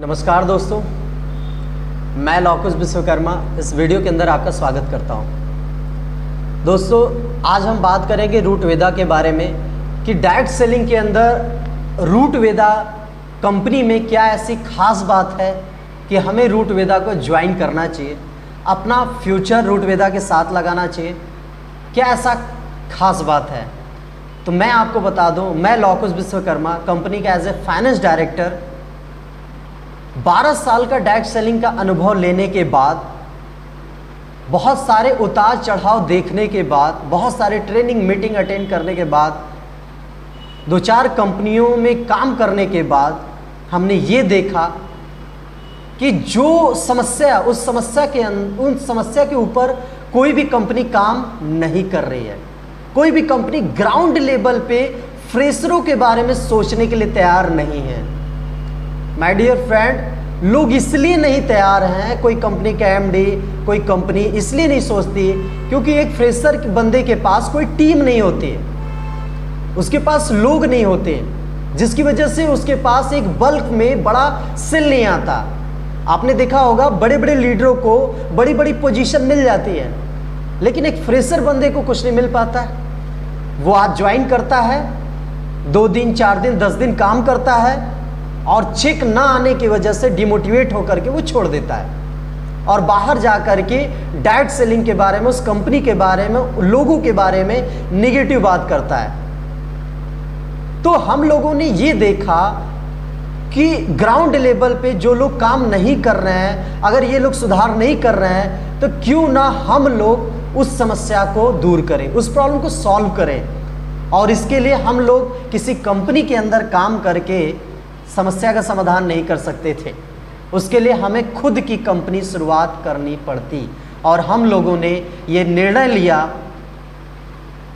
नमस्कार दोस्तों, मैं लौकुश विश्वकर्मा इस वीडियो के अंदर आपका स्वागत करता हूं। दोस्तों, आज हम बात करेंगे रूट वेदा के बारे में कि डायरेक्ट सेलिंग के अंदर रूट वेदा कंपनी में क्या ऐसी खास बात है कि हमें रूट वेदा को ज्वाइन करना चाहिए, अपना फ्यूचर रूट वेदा के साथ लगाना चाहिए। क्या ऐसा खास बात है? तो मैं आपको बता दूं, मैं लौकुश विश्वकर्मा कंपनी का एज ए फाइनेंस डायरेक्टर 12 साल का डायरेक्ट सेलिंग का अनुभव लेने के बाद, बहुत सारे उतार चढ़ाव देखने के बाद, बहुत सारे ट्रेनिंग मीटिंग अटेंड करने के बाद, 2-4 कंपनियों में काम करने के बाद हमने ये देखा कि जो समस्या उस समस्या के ऊपर कोई भी कंपनी काम नहीं कर रही है। कोई भी कंपनी ग्राउंड लेवल पे फ्रेशरों के बारे में सोचने के लिए तैयार नहीं है। माय डियर फ्रेंड, लोग इसलिए नहीं तैयार हैं, कोई कंपनी का एमडी, कोई कंपनी इसलिए नहीं सोचती क्योंकि एक फ्रेशर के बंदे के पास कोई टीम नहीं होती है, उसके पास लोग नहीं होते, जिसकी वजह से उसके पास एक बल्क में बड़ा सेल नहीं आता। आपने देखा होगा बड़े बड़े लीडरों को बड़ी बड़ी पोजीशन मिल जाती है, लेकिन एक फ्रेशर बंदे को कुछ नहीं मिल पाता है। वो आज ज्वाइन करता है, 2 दिन 4 दिन 10 दिन काम करता है और चेक ना आने की वजह से डिमोटिवेट होकर के वो छोड़ देता है और बाहर जाकर के डायरेक्ट सेलिंग के बारे में, उस कंपनी के बारे में, लोगों के बारे में निगेटिव बात करता है। तो हम लोगों ने ये देखा कि ग्राउंड लेवल पे जो लोग काम नहीं कर रहे हैं, अगर ये लोग सुधार नहीं कर रहे हैं, तो क्यों ना हम लोग उस समस्या को दूर करें, उस प्रॉब्लम को सॉल्व करें। और इसके लिए हम लोग किसी कंपनी के अंदर काम करके समस्या का समाधान नहीं कर सकते थे, उसके लिए हमें खुद की कंपनी शुरुआत करनी पड़ती। और हम लोगों ने ये निर्णय लिया,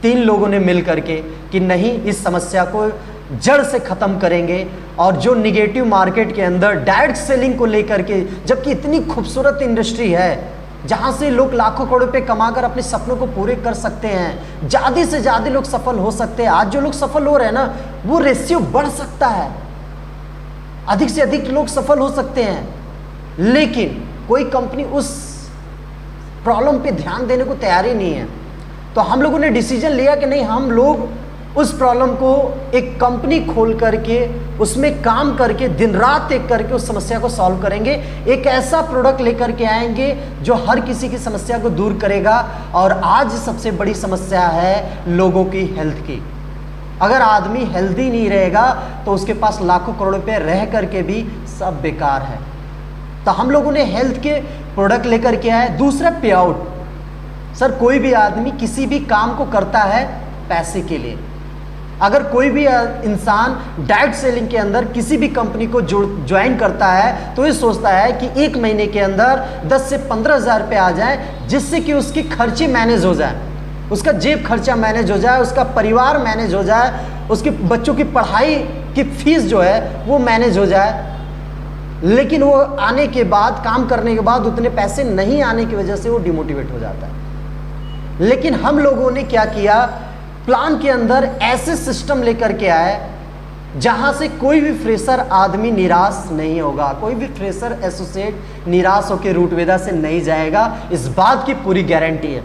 3 लोगों ने मिल करके, कि नहीं, इस समस्या को जड़ से ख़त्म करेंगे। और जो निगेटिव मार्केट के अंदर डायरेक्ट सेलिंग को लेकर के, जबकि इतनी खूबसूरत इंडस्ट्री है जहाँ से लोग लाखों करोड़ रुपए कमाकर अपने सपनों को पूरे कर सकते हैं, ज़्यादा से ज़्यादा लोग सफल हो सकते हैं। आज जो लोग सफल हो रहे हैं ना, वो रेशियो बढ़ सकता है, अधिक से अधिक लोग सफल हो सकते हैं, लेकिन कोई कंपनी उस प्रॉब्लम पे ध्यान देने को तैयार ही नहीं है। तो हम लोगों ने डिसीजन लिया कि नहीं, हम लोग उस प्रॉब्लम को एक कंपनी खोल करके उसमें काम करके दिन रात एक करके उस समस्या को सॉल्व करेंगे। एक ऐसा प्रोडक्ट लेकर के आएंगे जो हर किसी की समस्या को दूर करेगा। और आज सबसे बड़ी समस्या है लोगों की हेल्थ की। अगर आदमी हेल्दी नहीं रहेगा तो उसके पास लाखों करोड़ रुपए रह करके भी सब बेकार है। तो हम लोगों ने हेल्थ के प्रोडक्ट लेकर के आए। दूसरा, पे आउट। सर, कोई भी आदमी किसी भी काम को करता है पैसे के लिए। अगर कोई भी इंसान डायरेक्ट सेलिंग के अंदर किसी भी कंपनी को ज्वाइन करता है तो ये सोचता है कि 1 महीने के अंदर 10 से 15 हज़ार रुपये आ जाए, जिससे कि उसकी खर्चे मैनेज हो जाए, उसका जेब खर्चा मैनेज हो जाए, उसका परिवार मैनेज हो जाए, उसके बच्चों की पढ़ाई की फीस जो है वो मैनेज हो जाए। लेकिन वो आने के बाद, काम करने के बाद उतने पैसे नहीं आने की वजह से वो डिमोटिवेट हो जाता है। लेकिन हम लोगों ने क्या किया, प्लान के अंदर ऐसे सिस्टम लेकर के आए जहां से कोई भी फ्रेशर आदमी निराश नहीं होगा, कोई भी फ्रेशर एसोसिएट निराश होकर रूट वेदा से नहीं जाएगा। इस बात की पूरी गारंटी है।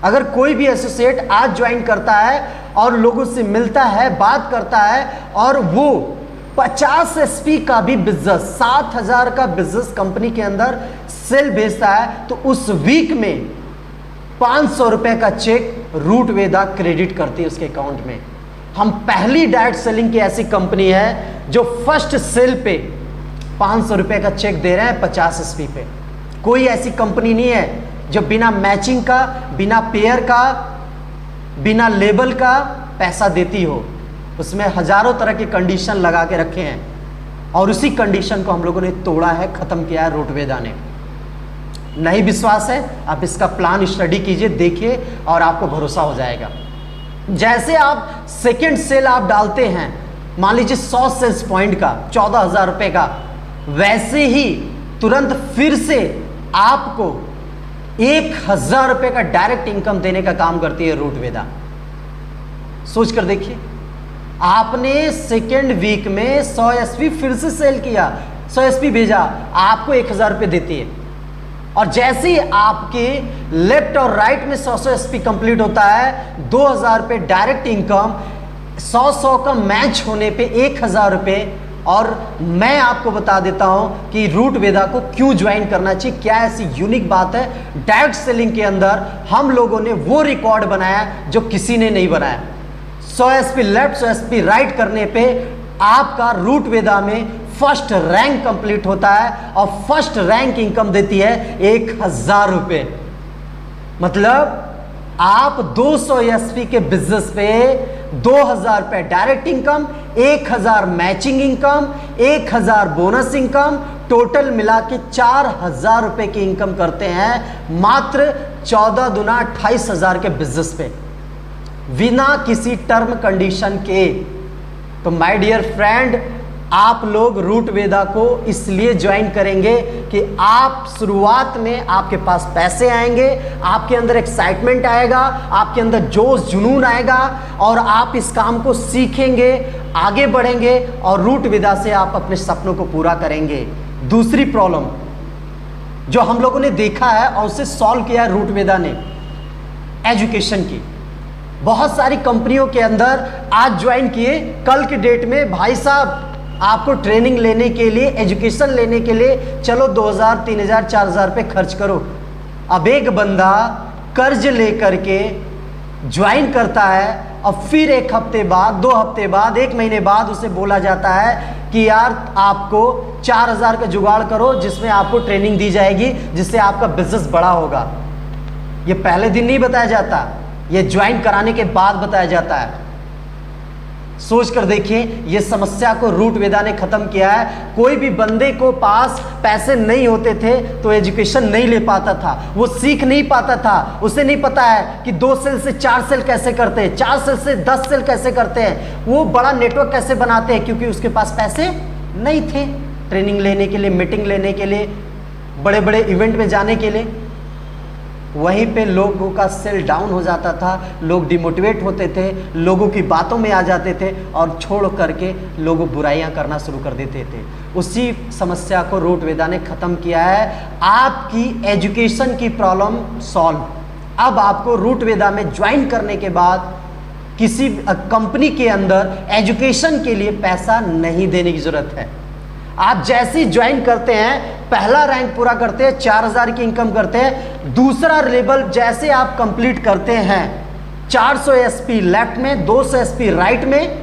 अगर कोई भी एसोसिएट आज ज्वाइन करता है और लोगों से मिलता है, बात करता है, और वो 50 एसपी का भी बिजनेस, 7,000 का बिजनेस कंपनी के अंदर सेल भेजता है, तो उस वीक में 500 रुपए का चेक रूट वेदा क्रेडिट करती है उसके अकाउंट में। हम पहली डायरेक्ट सेलिंग की ऐसी कंपनी है जो फर्स्ट सेल पे 500 रुपए का चेक दे रहे हैं 50 एसपी पे। कोई ऐसी कंपनी नहीं है जो बिना मैचिंग का, बिना पेयर का, बिना लेबल का पैसा देती हो। उसमें हजारों तरह के कंडीशन लगा के रखे हैं और उसी कंडीशन को हम लोगों ने तोड़ा है, खत्म किया है रूट वेदा ने। नहीं विश्वास है, आप इसका प्लान स्टडी कीजिए, देखिए और आपको भरोसा हो जाएगा। जैसे आप सेकेंड सेल आप डालते हैं, मान लीजिए 100 सेल्स पॉइंट का 14,000 रुपए का, वैसे ही तुरंत फिर से आपको 1,000 रुपए का डायरेक्ट इनकम देने का काम करती है रूट वेदा। सोच कर देखिए, आपने सेकेंड वीक में 100 एसपी फिर से सेल किया, 100 एसपी भेजा, आपको 1000 रुपये देती है। और जैसे ही आपके लेफ्ट और राइट में 100 एसपी कंप्लीट होता है, 2000 रुपये डायरेक्ट इनकम, 100 का मैच होने पे 1000 रुपये। और मैं आपको बता देता हूं कि रूट वेदा को क्यों ज्वाइन करना चाहिए, क्या ऐसी यूनिक बात है। डायरेक्ट सेलिंग के अंदर हम लोगों ने वो रिकॉर्ड बनाया जो किसी ने नहीं बनाया। 100 एसपी लेफ्ट 100 एसपी राइट करने पे आपका रूट वेदा में फर्स्ट रैंक कंप्लीट होता है और फर्स्ट रैंक इनकम देती है 1000 रुपये। मतलब आप 200 एसपी के बिजनेस पे 2000 रुपये direct income, 1000 matching income, 1000 bonus income, total मिला के 4000 रुपये की इनकम करते हैं मात्र 14 दूना 28,000 के बिजनेस पे, बिना किसी टर्म कंडीशन के। तो माय डियर फ्रेंड, आप लोग रूट वेदा को इसलिए ज्वाइन करेंगे कि आप शुरुआत में आपके पास पैसे आएंगे, आपके अंदर एक्साइटमेंट आएगा, आपके अंदर जोश जुनून आएगा और आप इस काम को सीखेंगे, आगे बढ़ेंगे और रूट वेदा से आप अपने सपनों को पूरा करेंगे। दूसरी प्रॉब्लम जो हम लोगों ने देखा है और उसे सॉल्व किया है रूट वेदा ने, एजुकेशन की। बहुत सारी कंपनियों के अंदर आज ज्वाइन किए, कल के डेट में भाई साहब आपको ट्रेनिंग लेने के लिए, एजुकेशन लेने के लिए चलो 2000, 3000, 4000 रुपये खर्च करो। अब एक बंदा कर्ज लेकर के ज्वाइन करता है और फिर 1 हफ्ते बाद, 2 हफ्ते बाद, 1 महीने बाद उसे बोला जाता है कि यार आपको 4000 का जुगाड़ करो जिसमें आपको ट्रेनिंग दी जाएगी, जिससे आपका बिजनेस बड़ा होगा। ये पहले दिन नहीं बताया जाता, ये ज्वाइन कराने के बाद बताया जाता है। सोच कर देखिए, ये समस्या को रूट वेदा ने खत्म किया है। कोई भी बंदे को पास पैसे नहीं होते थे तो एजुकेशन नहीं ले पाता था, वो सीख नहीं पाता था, उसे नहीं पता है कि 2 सेल से 4 सेल कैसे करते हैं, 4 सेल से 10 सेल कैसे करते हैं, वो बड़ा नेटवर्क कैसे बनाते हैं, क्योंकि उसके पास पैसे नहीं थे ट्रेनिंग लेने के लिए, मीटिंग लेने के लिए, बड़े बड़े इवेंट में जाने के लिए। वहीं पे लोगों का सेल डाउन हो जाता था, लोग डिमोटिवेट होते थे, लोगों की बातों में आ जाते थे और छोड़ करके लोग बुराइयां करना शुरू कर देते थे। उसी समस्या को रूट वेदा ने ख़त्म किया है। आपकी एजुकेशन की प्रॉब्लम सॉल्व। अब आपको रूट वेदा में ज्वाइन करने के बाद किसी कंपनी के अंदर एजुकेशन के लिए पैसा नहीं देने की ज़रूरत है। आप जैसे ही ज्वाइन करते हैं, पहला रैंक पूरा करते हैं, 4000 की इनकम करते हैं, दूसरा लेवल जैसे आप कंप्लीट करते हैं, 400 एसपी लेफ्ट में, 200 एसपी राइट में,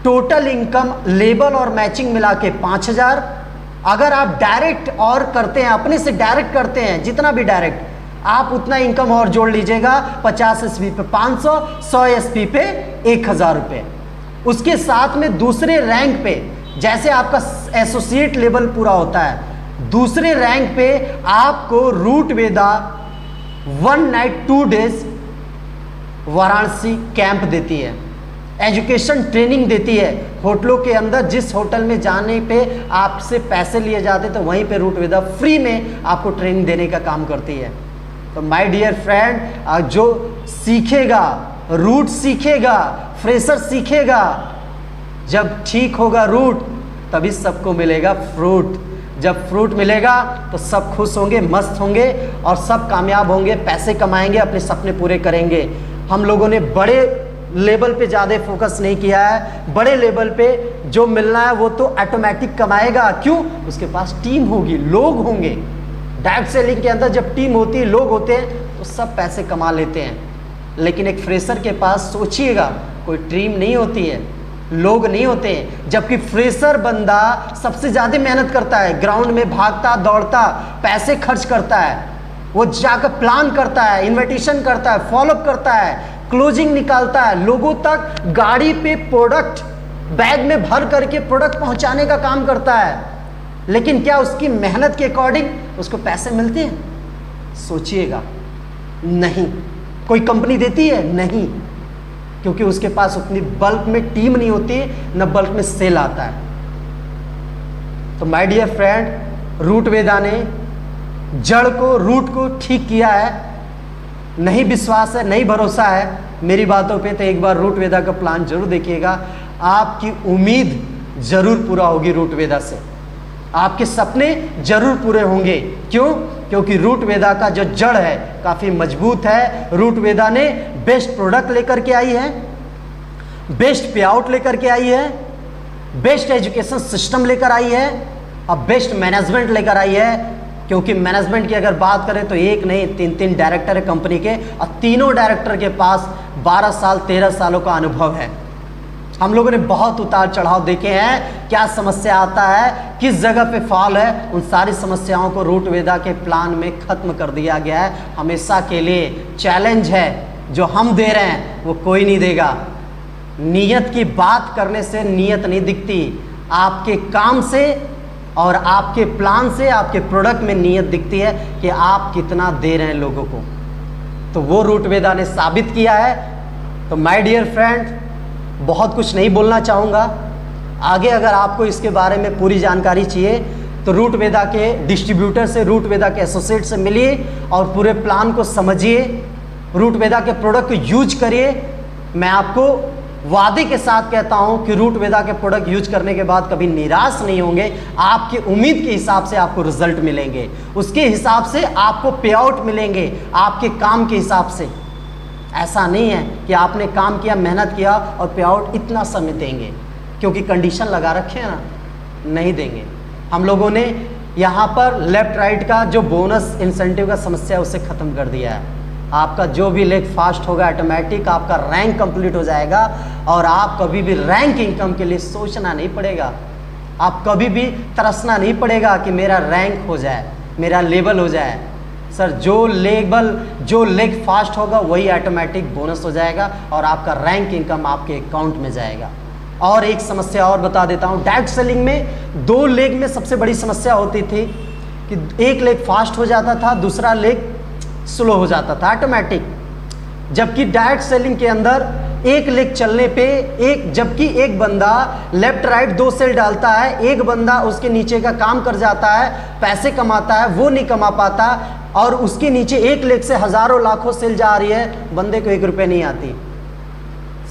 टोटल इनकम लेबल और मैचिंग मिला के 5000। अगर आप डायरेक्ट और करते हैं, अपने से डायरेक्ट करते हैं, जितना भी डायरेक्ट आप उतना इनकम और जोड़ लीजिएगा, 50 एसपी पे 500, 100 एसपी पे 1000 रुपये। उसके साथ में दूसरे रैंक पे जैसे आपका एसोसिएट लेवल पूरा होता है, दूसरे रैंक पे आपको रूट वेदा 1 नाइट 2 डेज वाराणसी कैंप देती है, एजुकेशन ट्रेनिंग देती है। होटलों के अंदर जिस होटल में जाने पे आपसे पैसे लिए जाते तो वहीं पे रूट वेदा फ्री में आपको ट्रेनिंग देने का काम करती है। तो माय डियर फ्रेंड, जो सीखेगा, रूट सीखेगा, फ्रेशर सीखेगा, जब ठीक होगा रूट तभी सबको मिलेगा फ्रूट। जब फ्रूट मिलेगा तो सब खुश होंगे, मस्त होंगे और सब कामयाब होंगे, पैसे कमाएंगे, अपने सपने पूरे करेंगे। हम लोगों ने बड़े लेवल पे ज़्यादा फोकस नहीं किया है। बड़े लेवल पे जो मिलना है वो तो ऑटोमेटिक कमाएगा। क्यों? उसके पास टीम होगी, लोग होंगे। डायरेक्ट सेलिंग के अंदर जब टीम होती है, लोग होते हैं तो सब पैसे कमा लेते हैं। लेकिन एक फ्रेशर के पास सोचिएगा, कोई टीम नहीं होती है, लोग नहीं होते हैं। जबकि फ्रेशर बंदा सबसे ज़्यादा मेहनत करता है, ग्राउंड में भागता दौड़ता, पैसे खर्च करता है, वो जाकर प्लान करता है, इन्विटेशन करता है, फॉलोअप करता है, क्लोजिंग निकालता है, लोगों तक गाड़ी पे प्रोडक्ट बैग में भर करके प्रोडक्ट पहुंचाने का काम करता है। लेकिन क्या उसकी मेहनत के अकॉर्डिंग उसको पैसे मिलते हैं? सोचिएगा, नहीं। कोई कंपनी देती है? नहीं, क्योंकि उसके पास उतनी बल्क में टीम नहीं होती, न बल्क में सेल आता है। तो माय डियर फ्रेंड, रूट वेदा ने जड़ को, रूट को ठीक किया है। नहीं विश्वास है, नहीं भरोसा है मेरी बातों पे, तो एक बार रूट वेदा का प्लान जरूर देखिएगा। आपकी उम्मीद जरूर पूरा होगी रूट वेदा से। आपके सपने जरूर पूरे होंगे। क्यों? क्योंकि रूट वेदा का जो जड़ है काफ़ी मजबूत है। रूट वेदा ने बेस्ट प्रोडक्ट लेकर के आई है, बेस्ट पे आउट लेकर के आई है, बेस्ट एजुकेशन सिस्टम लेकर आई है और बेस्ट मैनेजमेंट लेकर आई है। क्योंकि मैनेजमेंट की अगर बात करें तो एक नहीं 3 डायरेक्टर है कंपनी के, और तीनों डायरेक्टर के पास 12 साल 13 सालों का अनुभव है। हम लोगों ने बहुत उतार चढ़ाव देखे हैं, क्या समस्या आता है, किस जगह पे फॉल है, उन सारी समस्याओं को रूट वेदा के प्लान में खत्म कर दिया गया है। हमेशा के लिए चैलेंज है जो हम दे रहे हैं वो कोई नहीं देगा। नीयत की बात करने से नीयत नहीं दिखती, आपके काम से और आपके प्लान से, आपके प्रोडक्ट में नीयत दिखती है कि आप कितना दे रहे हैं लोगों को। तो वो रूट वेदा ने साबित किया है। तो माय डियर फ्रेंड, बहुत कुछ नहीं बोलना चाहूँगा आगे। अगर आपको इसके बारे में पूरी जानकारी चाहिए तो रूट वेदा के डिस्ट्रीब्यूटर से, रूट वेदा के एसोसिएट से मिलिए और पूरे प्लान को समझिए, रूट वेदा के प्रोडक्ट को यूज करिए। मैं आपको वादे के साथ कहता हूं कि रूट वेदा के प्रोडक्ट यूज करने के बाद कभी निराश नहीं होंगे। आपकी उम्मीद के हिसाब से आपको रिजल्ट मिलेंगे, उसके हिसाब से आपको पे आउट मिलेंगे, आपके काम के हिसाब से। ऐसा नहीं है कि आपने काम किया, मेहनत किया और पे आउट इतना समय देंगे, क्योंकि कंडीशन लगा रखे हैं ना, नहीं देंगे। हम लोगों ने यहाँ पर लेफ्ट राइट का जो बोनस इंसेंटिव का समस्या है उसे ख़त्म कर दिया है। आपका जो भी लेग फास्ट होगा ऑटोमेटिक आपका रैंक कंप्लीट हो जाएगा और आप कभी भी रैंक इनकम के लिए सोचना नहीं पड़ेगा। आप कभी भी तरसना नहीं पड़ेगा कि मेरा रैंक हो जाए, मेरा लेवल हो जाए। सर जो लेग फास्ट होगा वही ऑटोमेटिक बोनस हो जाएगा और आपका रैंक इनकम आपके अकाउंट में जाएगा। और एक समस्या और बता देता हूँ, डायरेक्ट सेलिंग में 2 लेग में सबसे बड़ी समस्या होती थी कि एक लेग फास्ट हो जाता था, दूसरा लेग स्लो हो जाता था ऑटोमेटिक। जबकि डायरेक्ट सेलिंग के अंदर एक लेग चलने पे जबकि एक बंदा लेफ्ट राइट 2 सेल डालता है, एक बंदा उसके नीचे का काम कर जाता है, पैसे कमाता है, वो नहीं कमा पाता और उसके नीचे एक लेग से हजारों लाखों सेल जा रही है, बंदे को 1 रुपये नहीं आती।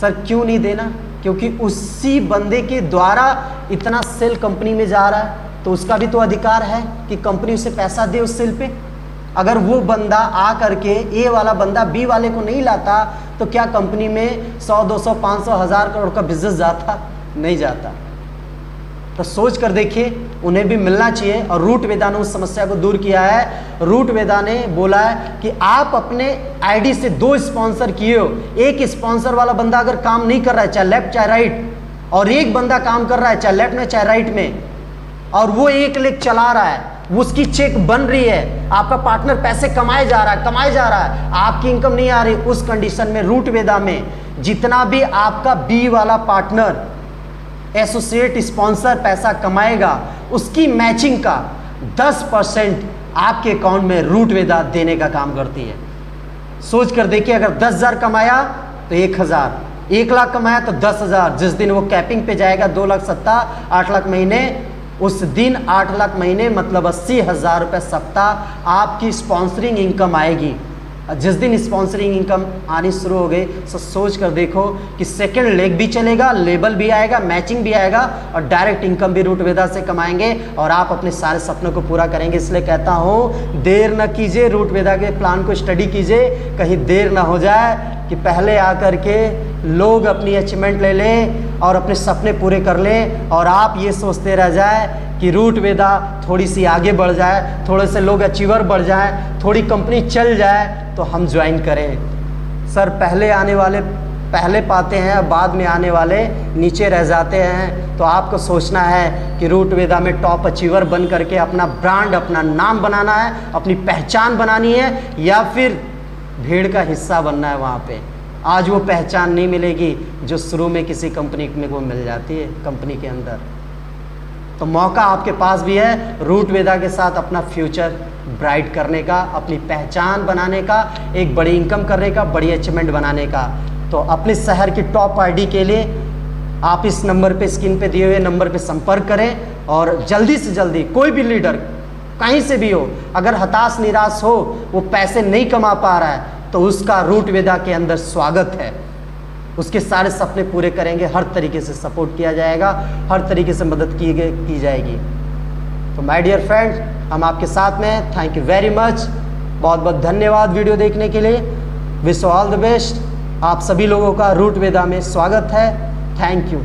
सर क्यों नहीं देना? क्योंकि उसी बंदे के द्वारा इतना सेल कंपनी में जा रहा है, तो उसका भी तो अधिकार है कि कंपनी उसे पैसा दे उस सेल पे। अगर वो बंदा आ करके ए वाला बंदा बी वाले को नहीं लाता तो क्या कंपनी में 100, 200, 500, 1000 करोड़ का बिजनेस जाता? नहीं जाता। तो सोच कर देखिए, उन्हें भी मिलना चाहिए। और रूट वेदा ने उस समस्या को दूर किया है। रूट वेदा ने बोला है कि आप अपने आईडी से 2 स्पॉन्सर किए हो, एक स्पॉन्सर वाला बंदा अगर काम नहीं कर रहा है चाहे लेफ्ट चाहे राइट, और एक बंदा काम कर रहा है चाहे लेफ्ट में चाहे राइट में, और वो एक लेग चला रहा है, उसकी चेक बन रही है, आपका पार्टनर पैसे कमाए जा रहा है, आपकी इनकम नहीं आ रही, उस कंडीशन में रूट वेदा में जितना भी आपका बी वाला पार्टनर एसोसिएट स्पॉन्सर पैसा कमाएगा उसकी मैचिंग का 10% आपके अकाउंट में रूट वेदा देने का काम करती है। सोच कर देखिए, अगर 10,000 कमाया तो 1,000, 1 लाख कमाया तो 10,000। जिस दिन वो कैपिंग पे जाएगा 2,70,000, 8 लाख महीने, उस दिन 8 लाख महीने मतलब 80,000 रुपये सप्ताह आपकी स्पॉन्सरिंग इनकम आएगी। जिस दिन स्पॉन्सरिंग इनकम आनी शुरू हो गई तो सोच कर देखो कि सेकंड लेग भी चलेगा, लेबल भी आएगा, मैचिंग भी आएगा और डायरेक्ट इनकम भी रूट वेदा से कमाएंगे और आप अपने सारे सपनों को पूरा करेंगे। इसलिए कहता हूँ देर न कीजिए, रूट वेदा के प्लान को स्टडी कीजिए, कहीं देर ना हो जाए कि पहले आकर के लोग अपनी अचीवमेंट ले लें और अपने सपने पूरे कर लें और आप ये सोचते रह जाए कि रूट वेदा थोड़ी सी आगे बढ़ जाए, थोड़े से लोग अचीवर बढ़ जाए, थोड़ी कंपनी चल जाए तो हम ज्वाइन करें। सर पहले आने वाले पहले पाते हैं, बाद में आने वाले नीचे रह जाते हैं। तो आपको सोचना है कि रूट वेदा में टॉप अचीवर बन करके अपना ब्रांड, अपना नाम बनाना है, अपनी पहचान बनानी है, या फिर भीड़ का हिस्सा बनना है। वहाँ पे आज वो पहचान नहीं मिलेगी जो शुरू में किसी कंपनी में वो मिल जाती है कंपनी के अंदर। तो मौका आपके पास भी है रूट वेदा के साथ अपना फ्यूचर ब्राइट करने का, अपनी पहचान बनाने का, एक बड़ी इनकम करने का, बड़ी अचीवमेंट बनाने का। तो अपने शहर की टॉप आईडी के लिए आप इस नंबर पे, स्क्रीन पे दिए हुए नंबर पे संपर्क करें और जल्दी से जल्दी कोई भी लीडर कहीं से भी हो, अगर हताश निराश हो, वो पैसे नहीं कमा पा रहा है तो उसका रूट वेदा के अंदर स्वागत है। उसके सारे सपने पूरे करेंगे, हर तरीके से सपोर्ट किया जाएगा, हर तरीके से मदद की जाएगी। तो माय डियर फ्रेंड्स, हम आपके साथ में हैं। थैंक यू वेरी मच, बहुत बहुत धन्यवाद वीडियो देखने के लिए। Wish all the best. आप सभी लोगों का रूट वेदा में स्वागत है। Thank you.